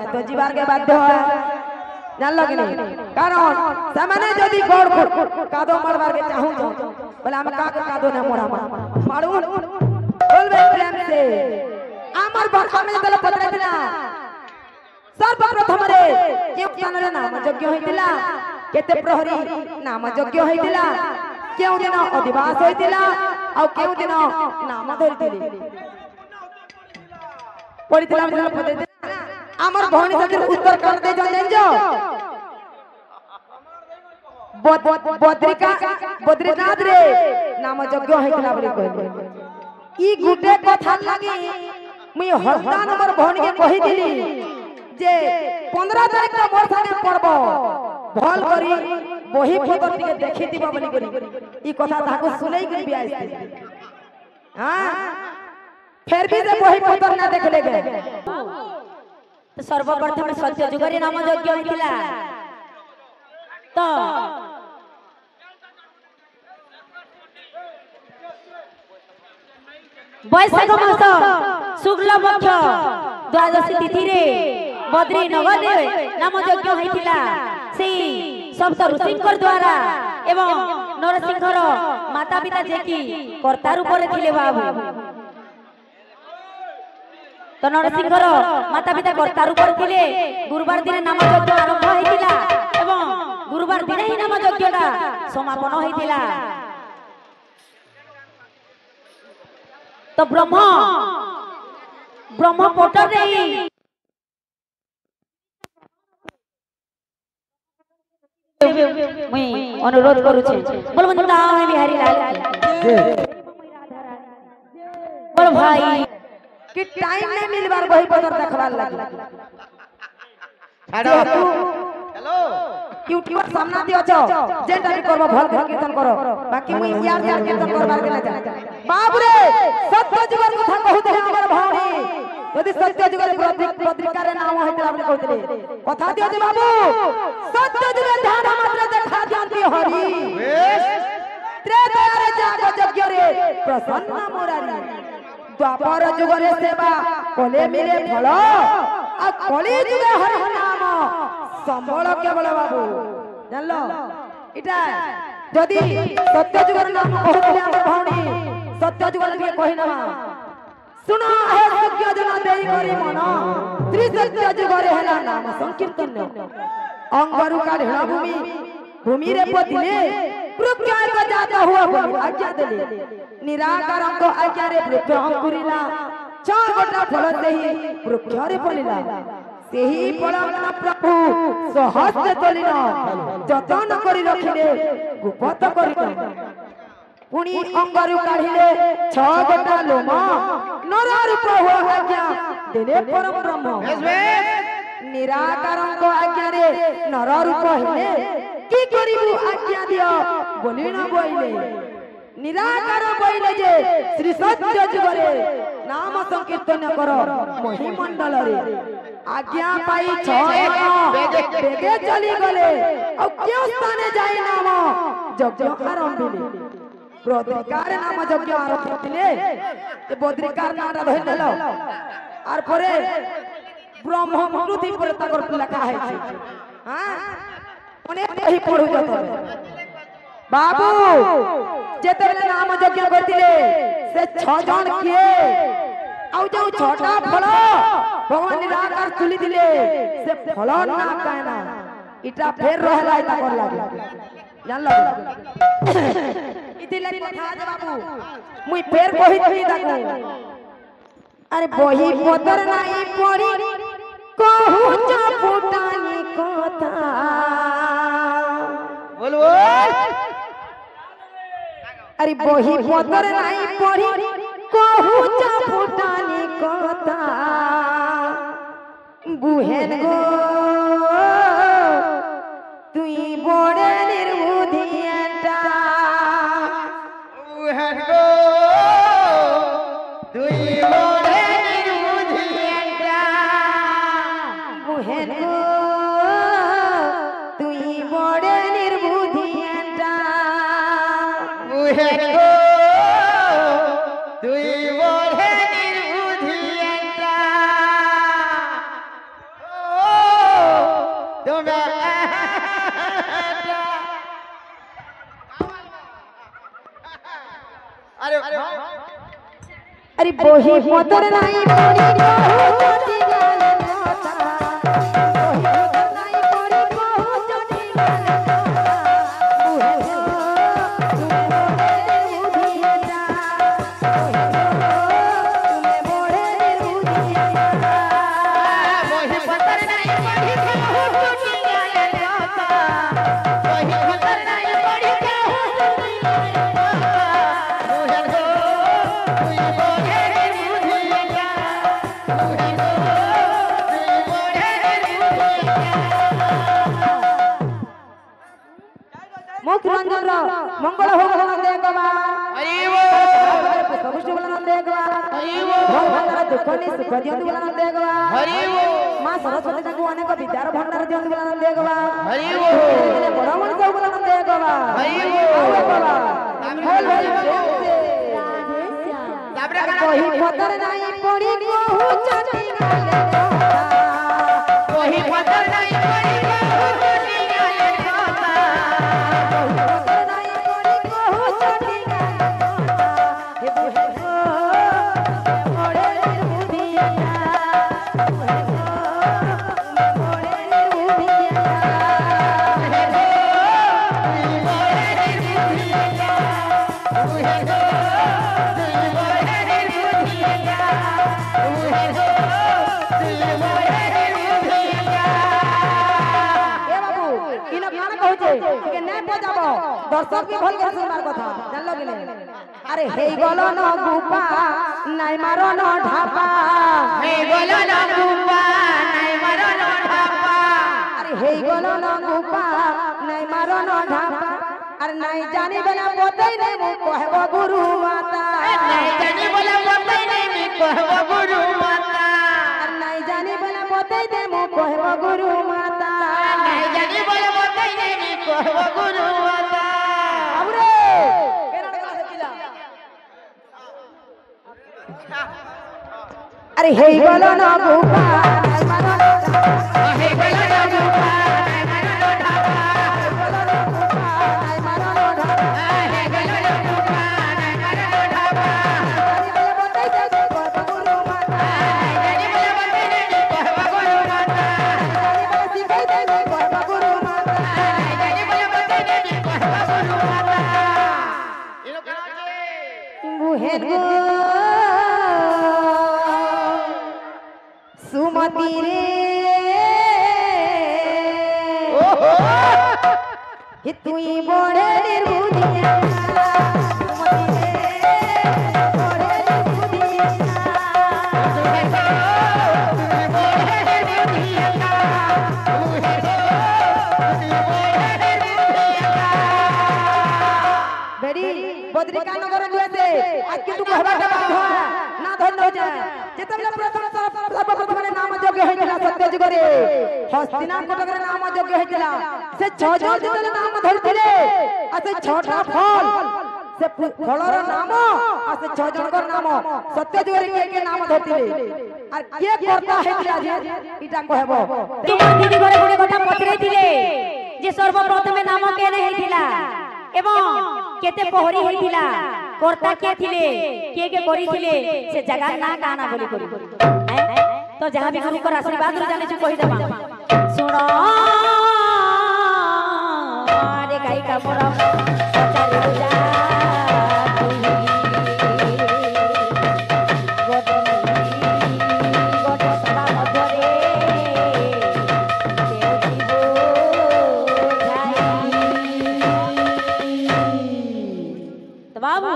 संगे तो जीवार के बाध्य है जान लगे नहीं कारण सामान्य जदि गोड़ कादो मारबार के चाहू जो बोले हम कादो ना मोरा मारू बोलबे प्रेम से आमर भाषा में तले पत्र दिला सर्वप्रथम रे के स्थान रे नाम योग्य होइतिला केते प्रहरी नाम योग्य होइतिला केउ दिन अधिवास होइतिला आ केउ दिन नाम धरितिले पढितिला मतलब पत्र दिला आमर भौणी सतिर उत्तर कर दे जंजो बद्रीनाथ रे नाम योग्य होइतिला बोली कहले ई गुटे कथा लागी मुई हल्दा नंबर भौणी के कहि दिली जे 15 तारीख का मोर संगे पड़बो भल करी बही पत्र के देखि दिबो बोली करी ई कथा ताको सुनै करी बियास हां फिर भी से बही पत्र ना देखले गे तो सर्वप्रथम सत्य जुगरी नाम योग्य होइतिला तो वैशाख मास शुक्ल पक्ष द्वादशी तिथि रे बद्री नगर रे नाम यज्ञ होइतिला से सप्त ऋषिंकर द्वारा एवं नरसिंहर माता पिता जेकी कर्ता रूप रे थिले बाबू तो नरसिंहर माता पिता कर्ता रूप रे थिले गुरुवार दिन नाम यज्ञ आरंभ होइतिला एवं गुरुवार दिन ही नाम यज्ञटा समापन होइतिला तो ब्रह्म पोटर रे मैं अनुरोध करू छे बोल बंदा में बिहारी लाल बोल भाई कि टाइम नहीं मिलबार बही पत्र देखबार लागी हेलो यूट्यूब सामना दियो छ जेंटा भी करबो भल कीर्तन करो बाकी मुई यार कीर्तन करबार के ना जा बाप रे सत्य जुगर कथा कहत है हमर भाणी यदि सत्य जुगर पत्रिका रे नाम होइतला बोली कहतले कथा दियो जे बाबू सत्य जुगर ध्यान मात्र देखा जानती हरि त्रेता रे जाग यज्ञ रे प्रसन्न मुरारी द्वापर जुगरे सेवा कले मिले फल आ कली जुगे हरि नाम संबल केवल बाबू जानलो इटा जदी सत्य जुगर नाम कहतले हमर भाणी सत्य जुगर के कहि ना सुना है सत्य जना देई करी मन श्री सत्य जुगरे हैला नाम संकीर्तन अंगरु का ढेला भूमि रे पतिले वृक्षाय को जाता हुआ बोली आज्ञा देले निराकार को आज्ञा रे वृक्ष अंकुरिला छह गोटा फल देही वृक्ष रे फलिला सेही फलना प्रभु सहस्त्र तलिना जतन करी रखिले गुप्त करी पुणी अंगरु काढिले छह गोटा लोम नर रूप हुआ आज्ञा देले परम ब्रह्म निराकार को आज्ञा रे नर रूप हेले की करिबु आज्ञा दियो बोली न बोइले निराकार बोइले जे श्री सत्य जुगरे नाम संकीर्तन करो महिमंडल रे आज्ञा पाई छह बेगे चली गले और क्यों स्थाने जाई नाम यज्ञ आरंभिले बद्रिकार नाम यज्ञ आरंभ करथिले ते बद्रिकार नाटा धरि देलो आर परे ब्रह्म पृथ्वी पर ताकर लेखा है हां अनेक कहि पढु जत बाबू जेते बेले नाम यज्ञ करथिले से 6 जन किए आउ जो छोटा फल भगवान निराकार तुली दिले से फल ना काना इटा फेर रहला इटा कर लागे जान लो इतिले कथा जे बाबू मुई फेर कहि दी ताको अरे बही पतर नाही पड़ी कहू चपुटानी कथा बोल बोल अरे बही पतर नाही पड़ी कहू चपुटानी कथा बुहेन गो तुई बड़े निर्बुद्धियाटा बुहेन गो तुई बड़े निर्बुद्धियाटा बुहेन गो तुई बड़े निर्बुद्धियाटा बुहेन गो तुई बड़े कोही पदर नहीं पड़ी कहू चटी गाले नोता कोही पदर नहीं पड़ी कहू चटी गाले मुख रंजन मंगल हो नंदे गवार हरि बोल पुष्प पुष्प नंदे गवार हरि बोल भंडार दुखनी सुख दियंतु नंदे गवार हरि बोल मां सरस्वती ताकू अनेक विद्यार भंडार दियंतु नंदे गवार हरि बोल बड़ मन सब नंदे गवार हरि बोल कोही पदर नहीं पड़ी कहू चटी गाले कोही पदर नहीं पड़ी कहू चटी गाले दर्शक भी भल कर सुनबार कथा जानलो कि नहीं अरे हे गलो न गुपा नाइ मारो न ढापा हे गलो न गुपा नाइ मारो न ढापा अरे हे गलो न गुपा नाइ मारो न ढापा अरे नाइ जानी बना पोतई नहीं मु कहबो गुरु माता नाइ जानी बना पोतई नहीं मु कहबो गुरु माता अरे नाइ जानी बना पोतई दे मु कहबो गुरु माता नाइ जानी बना पोतई नहीं मु कहबो गुरु माता अरे हे गलो न गुपा नाइ मारो हे गलो न गुपा नाइ मारो ढापा नाइ मारो ढापा हे गलो न गुपा नाइ मारो ढापा बोले बोतई दे कहबो गुरु माता जानी बोले बोतई दे कहबो गुरु माता जानी बोले सिखाई दे कहबो गुरु माता जानी बोले बोतई दे कहबो गुरु माता इनो करा छे बुहे गो सुमति रे हि तुई बड़े निर्बुद्धिया सुमति रे बड़े निर्बुद्धिया बेडी बद्रिका नगर दुआते आज के तू कहबा के बाधा ना धन हो जा जेतबले प्रथम सर्वप्रथम नाम योग्य होइला सत्य जुगरे हस्तिनापुर नाम योग्य होइला से छ जण जेतले नाम धरथिले आ से छटा फल से फलर नाम आ से छ जणकर नाम सत्य जुगरे के नाम धरथिले आ के करता हेतिला जे इटा कहबो तुम दीदी घरे गुडे कथा पचरैथिले जे सर्वप्रथम नाम केने हेतिला एवं केते पहरी हेतिला कर्ता के थिले के करिथिले से जगह ना काना बोली करी तो जहां भी गुरु कर आशीर्वाद रे जाने छु कहि देबा सुनो रे गाई का मोरा चले जा बाबू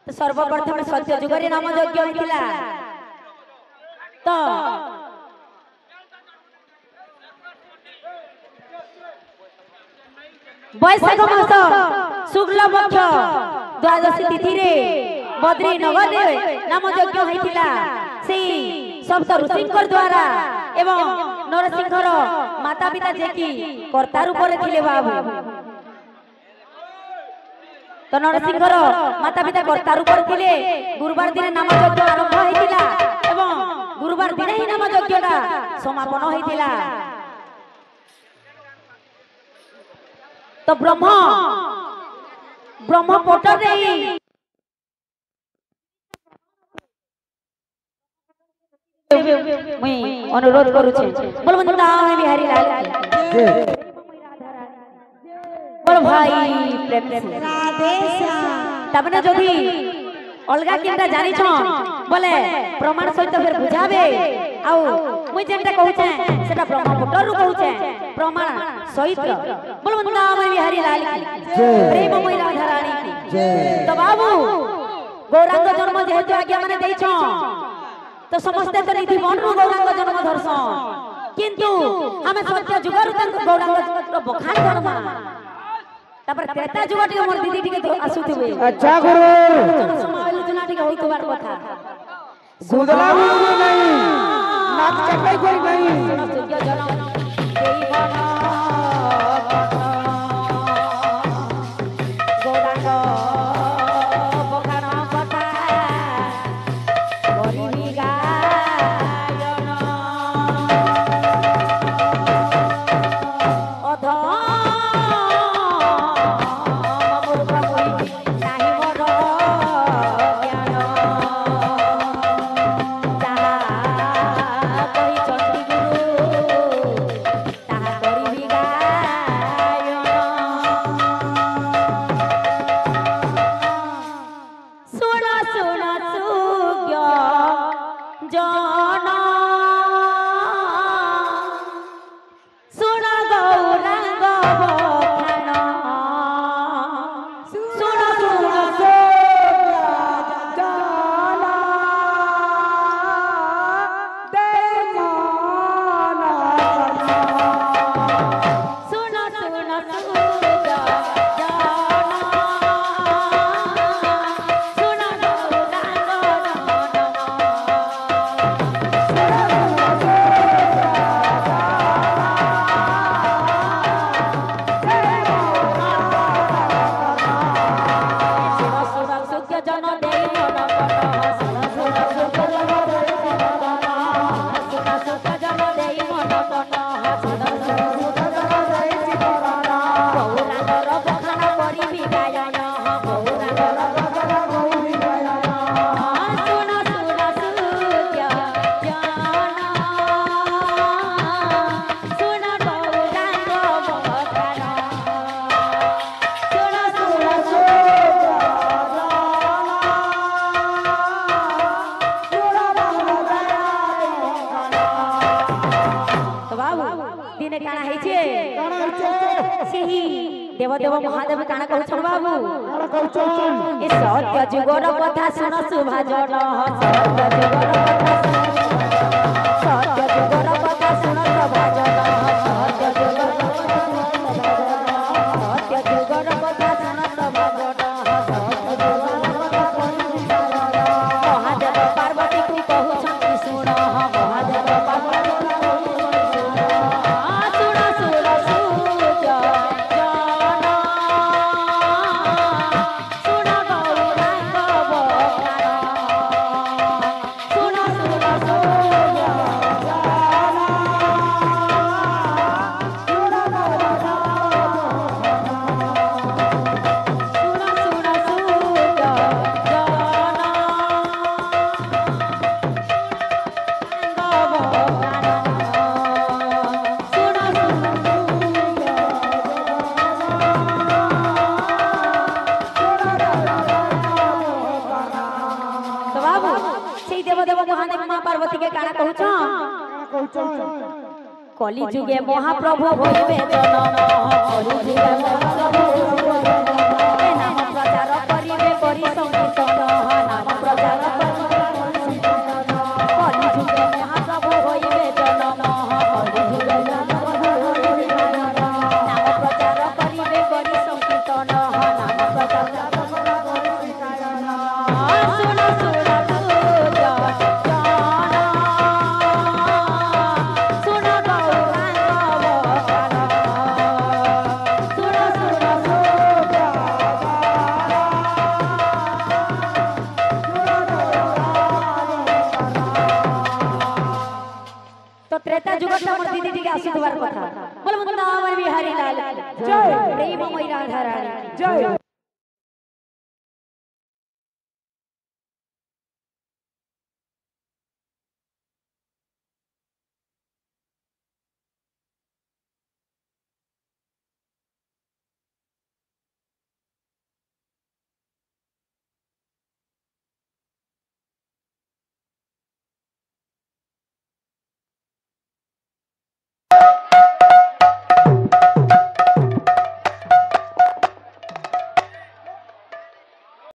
तो सर्वप्रथम सत्य जुगरे नाम यज्ञ होइतिला तो बैशाख मास शुक्ल पक्ष द्वादशी तिथि रे बद्री नगर रे नाम यज्ञ होइतिला सेही सप्त ऋषिंकर द्वारा एवं नरसिंहर माता पिता जेकी कर्ता रूप रे थिले बाबू तो नरसिंहर माता पिता कर्ता रूप रे थिले गुरुवार दिन नाम यज्ञ आरंभ होइतिला एवं गुरुवार दिन ही नाम यज्ञटा समापन होइतिला तो ब्रह्म पोटर रे मुई अनुरोध करू छे बोल वृंदावन बिहारी लाल की बोल भाई प्रेम से राधे श्याम तबने जदी अलगा केनटा जानि छ बोले प्रमाण सहित फिर बुझाबे आउ मुई जेनटा कहू छे सेटा प्रमाण पटरु कहू छे प्रमाण सहित बोल वृंदावन बिहारी लाल की प्रेममय राधा रानी की तो बाबू गौरांग जन्म जेहेतु आज्ञा माने देई छ तो समस्ते तो निधि बनरु गौरांग जन्म धरसन किंतु हमें सत्य जुगरु तंक गौरांग बखान करबा तापर त्रेता जुग टिके मोर दीदी टिके आसुथिबे अच्छा गुरु समालोचना टिके होइतबार कथा गुदला गुरु नहीं नाक चकाई कोई नहीं सत्य जन्म देई बना गौरांग बखान कथा गरिबी गायन अध देव देव महादेव काना कहू छन बाबू ए सत्य जुगर कथा सुन सुभा जन सत्य जुगर कथा सुन सुभा जन सत्य जुगर कथा सुन सुभा जन महादेव पार्वती को कहू छन सुन महादेव पार्वती पार्वती के काना कहू कली जुगे महाप्रभु होइबे जनम कली जुगे महाप्रभु नाम प्रचार करिबे करि संकीर्तन नाम प्रचार कली जुगे महाप्रभु होइबे जनम कली जुगे नाम प्रचार करिबे करि संकीर्तन नाम प्रचार त्रेता जुगत हमर दीदी टिके आशीर्वाद कथा बोल वृंदावन बिहारी लाल जय प्रेममय राधा रानी जय।